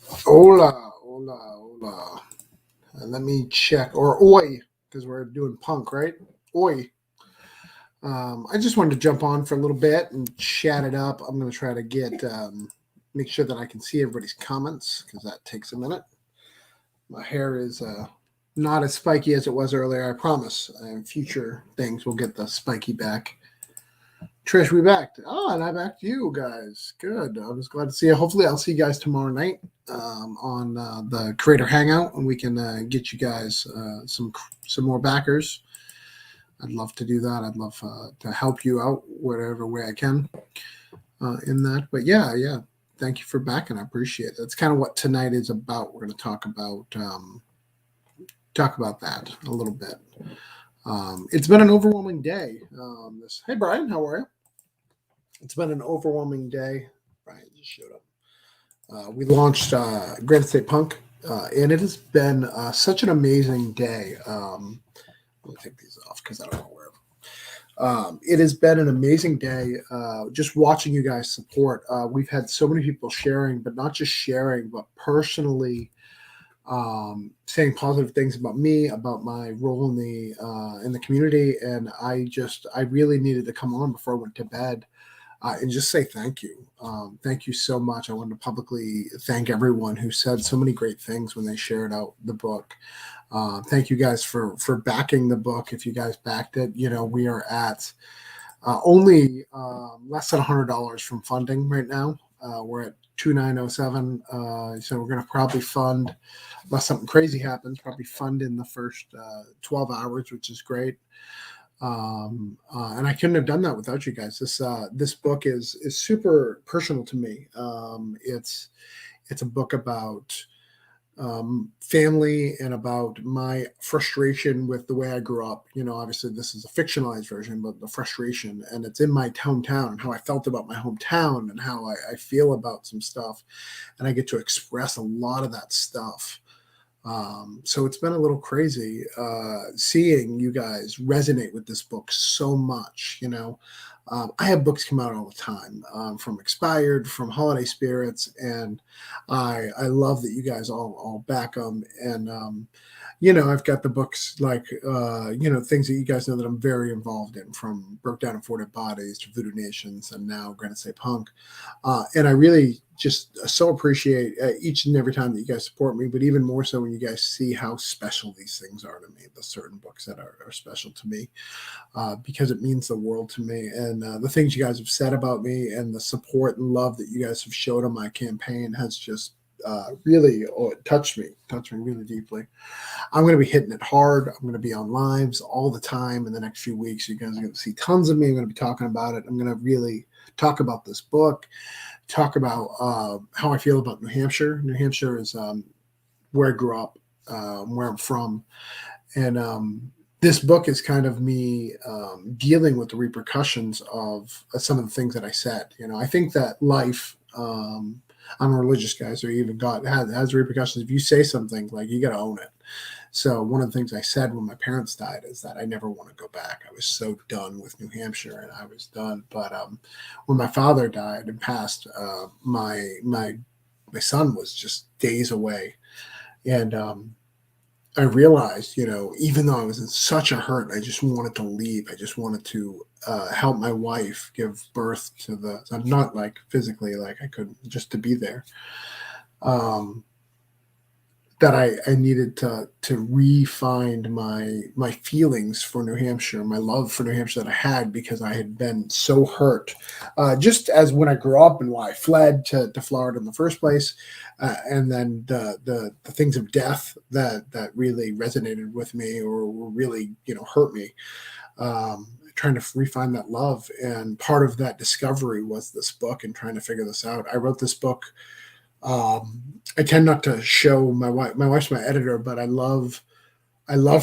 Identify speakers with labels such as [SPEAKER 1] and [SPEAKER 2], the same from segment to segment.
[SPEAKER 1] Hola, hola, hola. Let me check. Or oi, because we're doing punk, right? Oi. I just wanted to jump on for a little bit and chat it up. I'm going to try to make sure that I can see everybody's comments because that takes a minute. My hair is not as spiky as it was earlier, I promise. In future things will get the spiky back. Trish, we back. Oh, and I back to you guys. Good. I was glad to see you. Hopefully, I'll see you guys tomorrow night on the Creator Hangout, and we can get you guys some more backers. I'd love to do that. I'd love to help you out whatever way I can in that. But yeah. Thank you for backing. I appreciate it. That's kind of what tonight is about. We're going to talk about that a little bit. It's been an overwhelming day. Hey Brian, how are you? It's been an overwhelming day. Brian just showed up. We launched Granite State Punk, and it has been such an amazing day. Let me take these off because I don't know where. It has been an amazing day just watching you guys support. We've had so many people sharing, but not just sharing, but personally saying positive things about me, about my role in the community, and I really needed to come on before I went to bed and just say thank you. Thank you so much. I wanted to publicly thank everyone who said so many great things when they shared out the book. Thank you guys for backing the book. If you guys backed it, we are at only less than $100 from funding right now. We're at 2907. So we're going to probably fund, unless something crazy happens, probably fund in the first 12 hours, which is great. And I couldn't have done that without you guys. This book is super personal to me. It's a book about family and about my frustration with the way I grew up. Obviously this is a fictionalized version, but the frustration, and it's in my hometown and how I felt about my hometown and how I feel about some stuff, and I get to express a lot of that stuff. So it's been a little crazy seeing you guys resonate with this book so much. I have books come out all the time, from Expired, from Holiday Spirits, and I love that you guys all back them. And I've got the books like things that you guys know that I'm very involved in, from Broke Down and Forted Bodies to Voodoo Nations, and now Granite State Punk. And I really just so appreciate each and every time that you guys support me, but even more so when you guys see how special these things are to me, the certain books that are special to me, because it means the world to me. And the things you guys have said about me and the support and love that you guys have showed on my campaign has just really touched me really deeply. I'm going to be hitting it hard. I'm going to be on lives all the time in the next few weeks. You guys are going to see tons of me. I'm going to be talking about it. I'm going to really talk about this book, talk about how I feel about New Hampshire. New Hampshire is where I grew up, where I'm from. And this book is kind of me dealing with the repercussions of some of the things that I said. I think that life, I'm a religious guy, so even God has repercussions. If you say something, like, you got to own it. So one of the things I said when my parents died is that I never want to go back. I was so done with New Hampshire, and I was done. But when my father died and passed, my son was just days away, and I realized, even though I was in such a hurt, I just wanted to leave. I just wanted to help my wife give birth to I'm not like physically, like I couldn't, just to be there. That I needed to re-find my feelings for New Hampshire, my love for New Hampshire that I had, because I had been so hurt, just as when I grew up and why I fled to Florida in the first place, and then the things of death that really resonated with me, or really hurt me. Trying to refine that love, and part of that discovery was this book and trying to figure this out. I wrote this book. I tend not to show my wife. My wife's my editor, but I love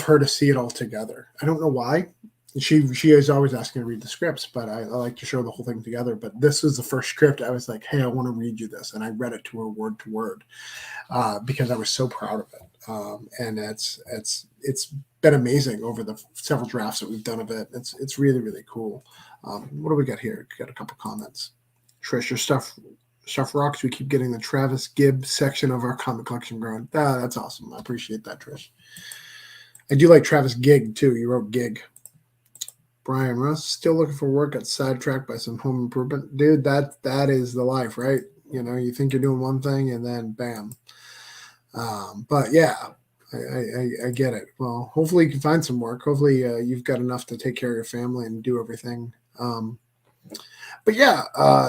[SPEAKER 1] her to see it all together. I don't know why. She is always asking to read the scripts, but I like to show the whole thing together. But this was the first script. I was like, hey, I want to read you this, and I read it to her word to word, because I was so proud of it. And it's been amazing over the several drafts that we've done of it. It's really, really cool. What do we got here? We got a couple comments. Trish, your stuff Stuff rocks. We keep getting the Travis Gibb section of our comic collection growing. That's awesome. I appreciate that, Trish. I do like Travis Gig too. You wrote Gig. Brian Russ, still looking for work, got sidetracked by some home improvement. Dude, that is the life, right? You think you're doing one thing and then bam. But yeah, I get it. Well, hopefully you can find some work. Hopefully you've got enough to take care of your family and do everything. But yeah,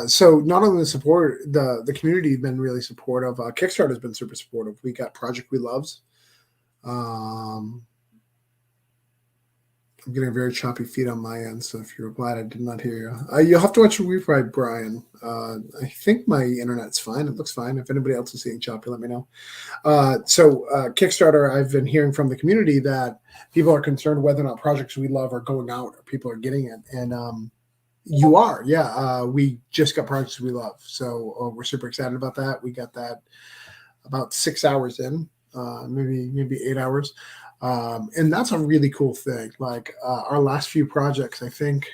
[SPEAKER 1] so not only the support, the community has been really supportive. Kickstarter has been super supportive. We got Project We Loves. I'm getting a very choppy feed on my end, so if you're glad I did not hear you. You'll have to watch the replay, Brian. I think my internet's fine. It looks fine. If anybody else is seeing choppy, let me know. So Kickstarter, I've been hearing from the community that people are concerned whether or not projects we love are going out or people are getting it. And you are, yeah. We just got projects we love. So we're super excited about that. We got that about 6 hours in, maybe 8 hours. And that's a really cool thing. Like our last few projects, I think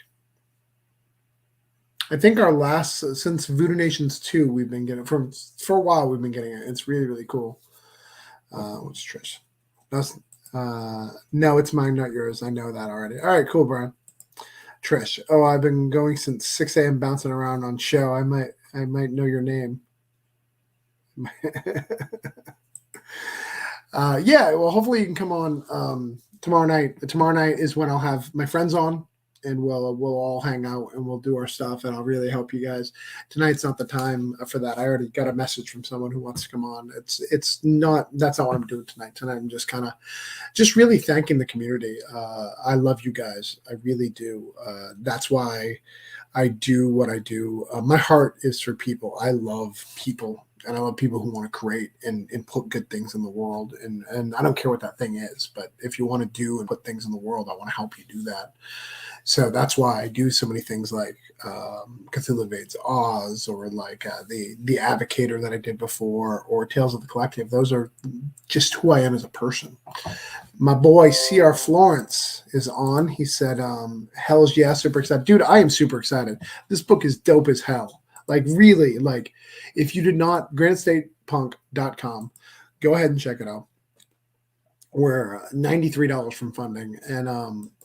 [SPEAKER 1] our last since Voodoo Nations 2, we've been getting for a while. We've been getting it. It's really, really cool. What's Trish? That's no, it's mine, not yours. I know that already. All right, cool, Brian. Trish. Oh, I've been going since 6 a.m. bouncing around on show. I might know your name. Yeah, well, hopefully you can come on tomorrow night. Tomorrow night is when I'll have my friends on, and we'll all hang out and we'll do our stuff, and I'll really help you guys. Tonight's not the time for that. I already got a message from someone who wants to come on. That's not what I'm doing tonight. Tonight I'm just really thanking the community. I love you guys. I really do. That's why I do what I do. My heart is for people. I love people. And I love people who want to create and put good things in the world. And I don't care what that thing is, but if you want to do and put things in the world, I want to help you do that. So that's why I do so many things like Cthulhu Invades Oz, or like the Advocator that I did before, or Tales of the Collective. Those are just who I am as a person. My boy C.R. Florence is on. He said, hell's yeah, super excited. Dude, I am super excited. This book is dope as hell. Like, really, like, if you did not, granitestatepunk.com, go ahead and check it out. We're $93 from funding. And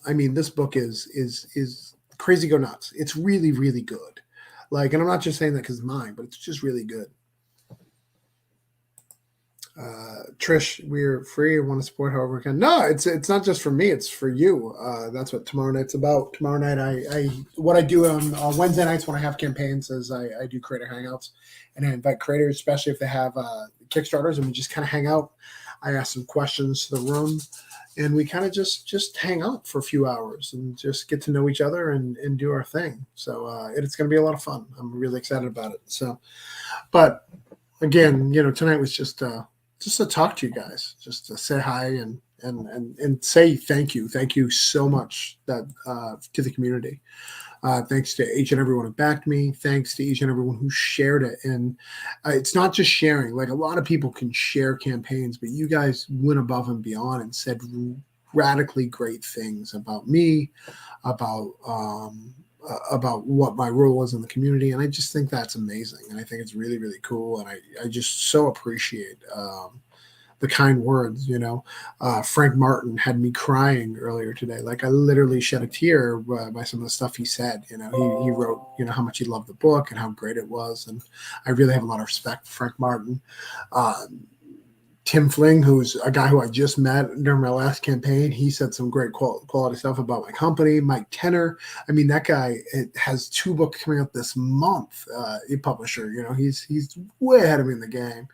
[SPEAKER 1] I mean, this book is crazy go nuts. It's really, really good. Like, and I'm not just saying that because it's mine, but it's just really good. Trish, we're free. I want to support however we can. No, it's not just for me. It's for you. That's what tomorrow night's about. Tomorrow night, what I do on Wednesday nights when I have campaigns is I do creator hangouts, and I invite creators, especially if they have Kickstarters, and we just kind of hang out. I ask some questions to the room, and we kind of just hang out for a few hours and just get to know each other and do our thing. So it's going to be a lot of fun. I'm really excited about it. So, but again, tonight was just to talk to you guys, just to say hi and say thank you. Thank you so much to the community. Thanks to each and everyone who backed me. Thanks to each and everyone who shared it. And it's not just sharing. Like, a lot of people can share campaigns, but you guys went above and beyond and said radically great things about me, about what my role is in the community. And I just think that's amazing. And I think it's really, really cool. And I just so appreciate the kind words. Frank Martin had me crying earlier today. Like, I literally shed a tear by some of the stuff he said. He wrote, how much he loved the book and how great it was. And I really have a lot of respect for Frank Martin. Tim Fling, who's a guy who I just met during my last campaign, he said some great quality stuff about my company. Mike Tenner, I mean, that guy has 2 books coming out this month. Publisher, he's way ahead of me in the game.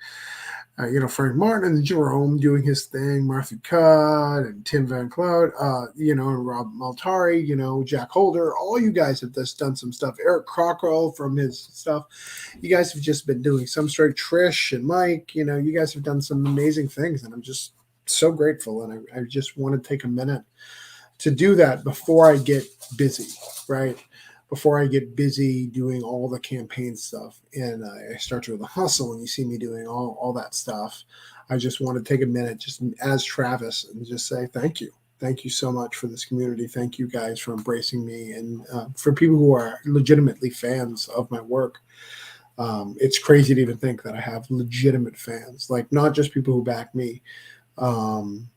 [SPEAKER 1] Frank Martin and Jerome doing his thing, Martha Cudd and Tim Van Cloud, and Rob Maltari, Jack Holder. All you guys have just done some stuff. Eric Crockrell from his stuff. You guys have just been doing some straight. Trish and Mike, you guys have done some amazing things, and I'm just so grateful. And I just want to take a minute to do that before I get busy, right? Before I get busy doing all the campaign stuff and I start to the hustle and you see me doing all that stuff, I just want to take a minute just as Travis and just say thank you. Thank you so much for this community. Thank you guys for embracing me, and for people who are legitimately fans of my work. It's crazy to even think that I have legitimate fans, like not just people who back me, um,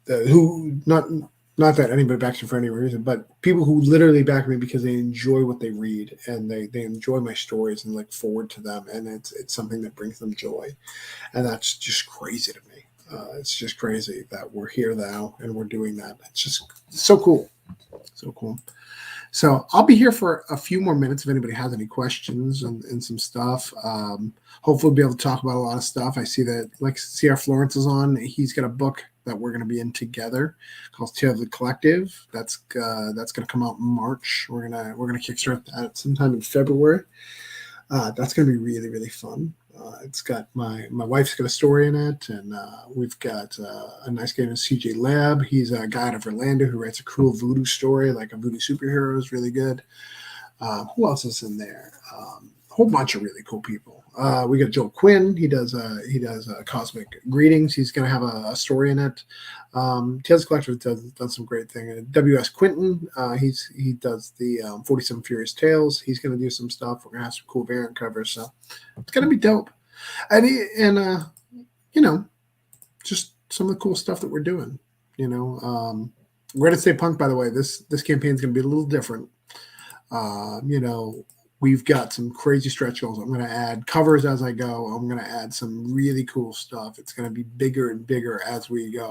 [SPEAKER 1] who not that anybody backs me for any reason, but people who literally back me because they enjoy what they read and they enjoy my stories and look forward to them, and it's something that brings them joy, and that's just crazy to me. It's just crazy that we're here now and we're doing that. It's just so cool, so cool. So I'll be here for a few more minutes if anybody has any questions and some stuff. Hopefully, we'll be able to talk about a lot of stuff. I see that, like, C.R. Florence is on. He's got a book that we're going to be in together called Tale of the Collective. That's going to come out in March. We're gonna kickstart that sometime in February. That's going to be really, really fun. It's got my wife's got a story in it, and we've got a nice guy named CJ Lab. He's a guy out of Orlando who writes a cool voodoo story, like a voodoo superhero is really good. Who else is in there? A whole bunch of really cool people. We got Joel Quinn. He does Cosmic Greetings. He's going to have a story in it. Tales Collective done some great thing. W.S. Quinton, he does the 47 Furious Tales. He's going to do some stuff. We're going to have some cool variant covers, so it's going to be dope. And just some of the cool stuff that we're doing. Granite State Punk, by the way, this campaign is going to be a little different. We've got some crazy stretch goals. I'm going to add covers as I go. I'm going to add some really cool stuff. It's going to be bigger and bigger as we go.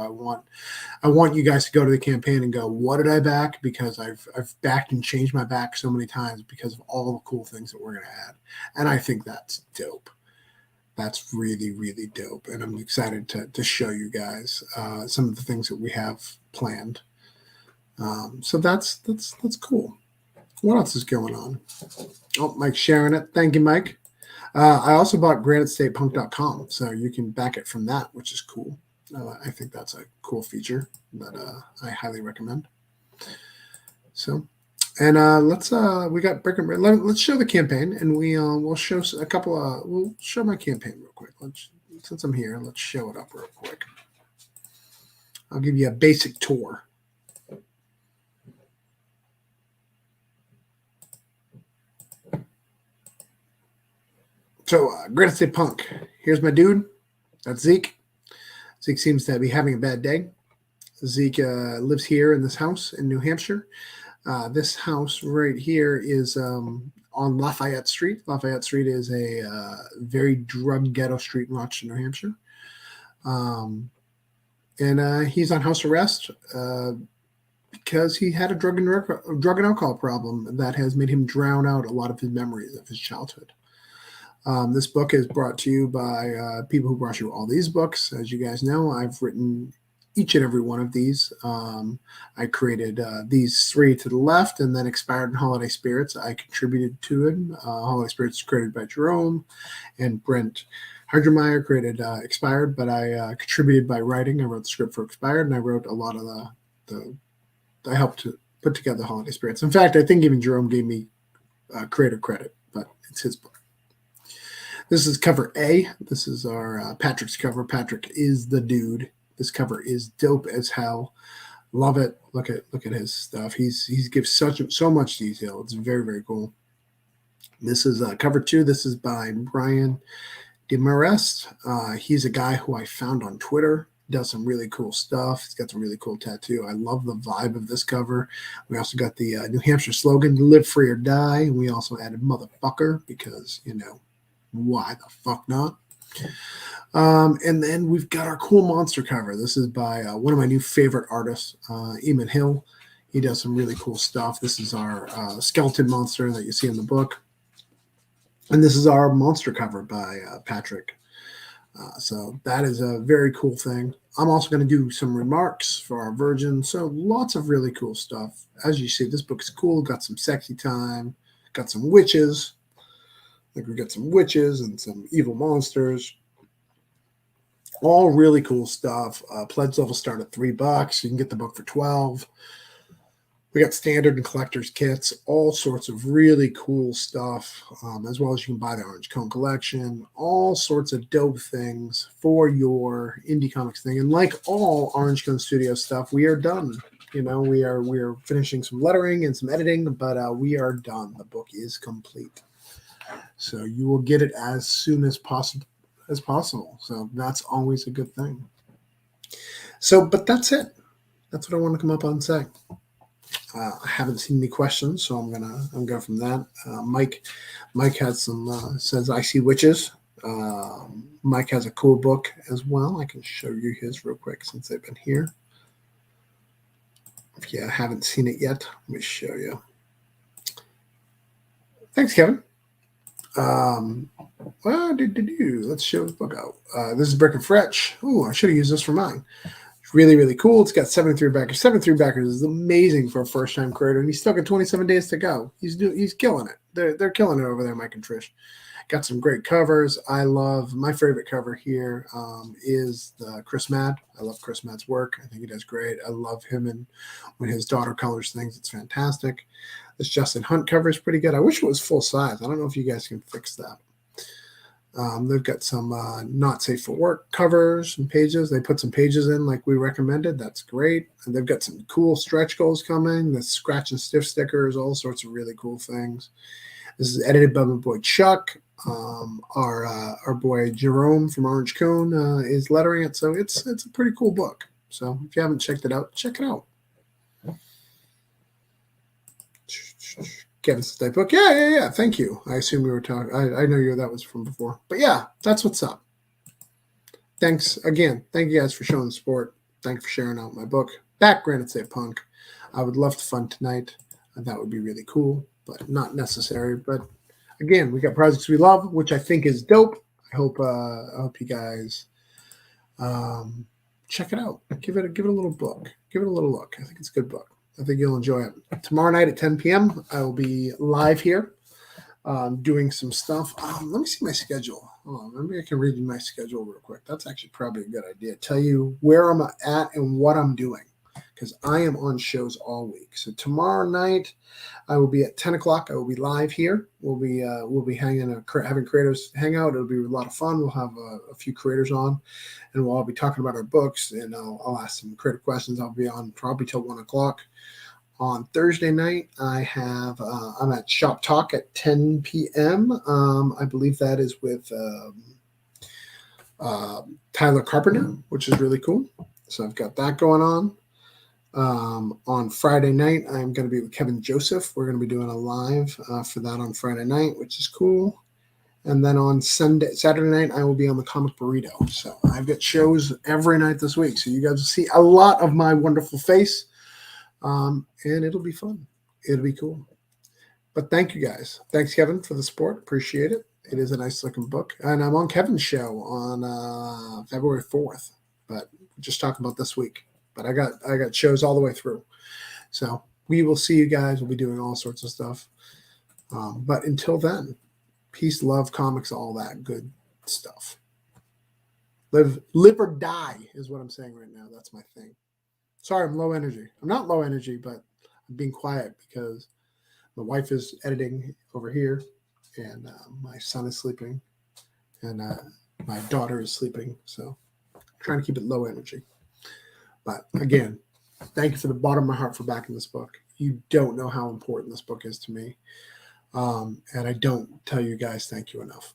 [SPEAKER 1] I want you guys to go to the campaign and go, what did I back? Because I've backed and changed my back so many times because of all the cool things that we're going to add. And I think that's dope. That's really, really dope. And I'm excited to show you guys some of the things that we have planned. So that's cool. What else is going on? Oh, Mike's sharing it. Thank you, Mike. I also bought granitestatepunk.com, so you can back it from that, which is cool. I think that's a cool feature that I highly recommend. So, and we got brick and let's show the campaign, and we'll show a couple. We'll show my campaign real quick. Since I'm here, let's show it up real quick. I'll give you a basic tour. So, Granite State Punk. Here's my dude. That's Zeke. Zeke seems to be having a bad day. Zeke lives here in this house in New Hampshire. This house right here is on Lafayette Street. Lafayette Street is a very drug ghetto street in Rochester, New Hampshire. And he's on house arrest because he had a drug and alcohol problem that has made him drown out a lot of his memories of his childhood. This book is brought to you by people who brought you all these books. As you guys know, I've written each and every one of these. I created these three to the left, and then Expired and Holiday Spirits. I contributed to it. Holiday Spirits created by Jerome, and Brent Hardremeyer created Expired, but I contributed by writing. I wrote the script for Expired, and I wrote a lot of I helped to put together Holiday Spirits. In fact, I think even Jerome gave me creator credit, but it's his book. This is cover A. This is our Patrick's cover. Patrick is the dude. This cover is dope as hell. Love it. Look at his stuff. He gives so much detail. It's very, very cool. This is cover 2. This is by Brian Demarest. He's a guy who I found on Twitter. Does some really cool stuff. He's got some really cool tattoo. I love the vibe of this cover. We also got the New Hampshire slogan, live free or die. And we also added motherfucker because, why the fuck not? And then we've got our cool monster cover. This is by one of my new favorite artists, Eamon Hill. He does some really cool stuff. This is our skeleton monster that you see in the book. And this is our monster cover by Patrick. So that is a very cool thing. I'm also going to do some remarks for our Virgin. So lots of really cool stuff. As you see, this book is cool. Got some sexy time. Got some witches. I think we got some witches and some evil monsters. All really cool stuff. Pledge level start at $3. You can get the book for $12. We got standard and collector's kits, all sorts of really cool stuff, as well as you can buy the Orange Cone collection, all sorts of dope things for your indie comics thing. And like all Orange Cone Studio stuff, we are done. We are finishing some lettering and some editing, but we are done. The book is complete. So you will get it as soon as possible. So that's always a good thing. So, but that's it. That's what I want to come up and say. I haven't seen any questions, so I'm gonna go from that. Mike had some says I see witches. Mike has a cool book as well. I can show you his real quick since they've been here. If you haven't seen it yet, let me show you. Thanks, Kevin. Let's show the book out. This is Brick and Fretch. Oh, I should have used this for mine. It's really, really cool. It's got 73 backers. 73 backers is amazing for a first-time creator, and he's still got 27 days to go. He's killing it. They're killing it over there, Mike and Trish. Got some great covers. I love my favorite cover here is the Chris Mad. I love Chris Mad's work. I think he does great. I love him and when his daughter colors things. It's fantastic. This Justin Hunt cover is pretty good. I wish it was full size. I don't know if you guys can fix that. They've got some not safe for work covers and pages. They put some pages in like we recommended. That's great. And they've got some cool stretch goals coming. The scratch and stiff stickers, all sorts of really cool things. This is edited by my boy Chuck. Our boy Jerome from Orange Cone is lettering it. So it's a pretty cool book. So if you haven't checked it out, check it out. Kevin's type book. Yeah. Thank you. I assume we were talking. I know that was from before. But yeah, that's what's up. Thanks again. Thank you guys for showing the support. Thanks for sharing out my book. Back Granite State Punk. I would love to fun tonight. That would be really cool, but not necessary. But again, we got projects we love, which I think is dope. I hope you guys check it out. Give it a little book. Give it a little look. I think it's a good book. I think you'll enjoy it. Tomorrow night at 10 p.m., I will be live here doing some stuff. Let me see my schedule. Maybe I can read you my schedule real quick. That's actually probably a good idea. Tell you where I'm at and what I'm doing because I am on shows all week. So tomorrow night, I will be at 10 o'clock. I will be live here. We'll be having creators hang out. It'll be a lot of fun. We'll have a few creators on, and we'll all be talking about our books. And I'll ask some creator questions. I'll be on probably till 1 o'clock. On Thursday night, I'm at Shop Talk at 10 p.m. I believe that is with Tyler Carpenter, which is really cool. So I've got that going on. On Friday night, I'm going to be with Kevin Joseph. We're going to be doing a live for that on Friday night, which is cool. And then on Saturday night, I will be on the Comic Burrito. So I've got shows every night this week. So you guys will see a lot of my wonderful face. And it'll be fun. It'll be cool. But thank you guys. Thanks, Kevin, for the support. Appreciate it. It is a nice looking book. And I'm on Kevin's show on February 4th. But we're just talking about this week. But I got shows all the way through. So we will see you guys. We'll be doing all sorts of stuff. But until then, peace, love, comics, all that good stuff. Live or die is what I'm saying right now. That's my thing. Sorry, I'm low energy. I'm not low energy, but I'm being quiet because my wife is editing over here, and my son is sleeping, and my daughter is sleeping. So I'm trying to keep it low energy. But again, thank you from the bottom of my heart for backing this book. You don't know how important this book is to me. And I don't tell you guys thank you enough.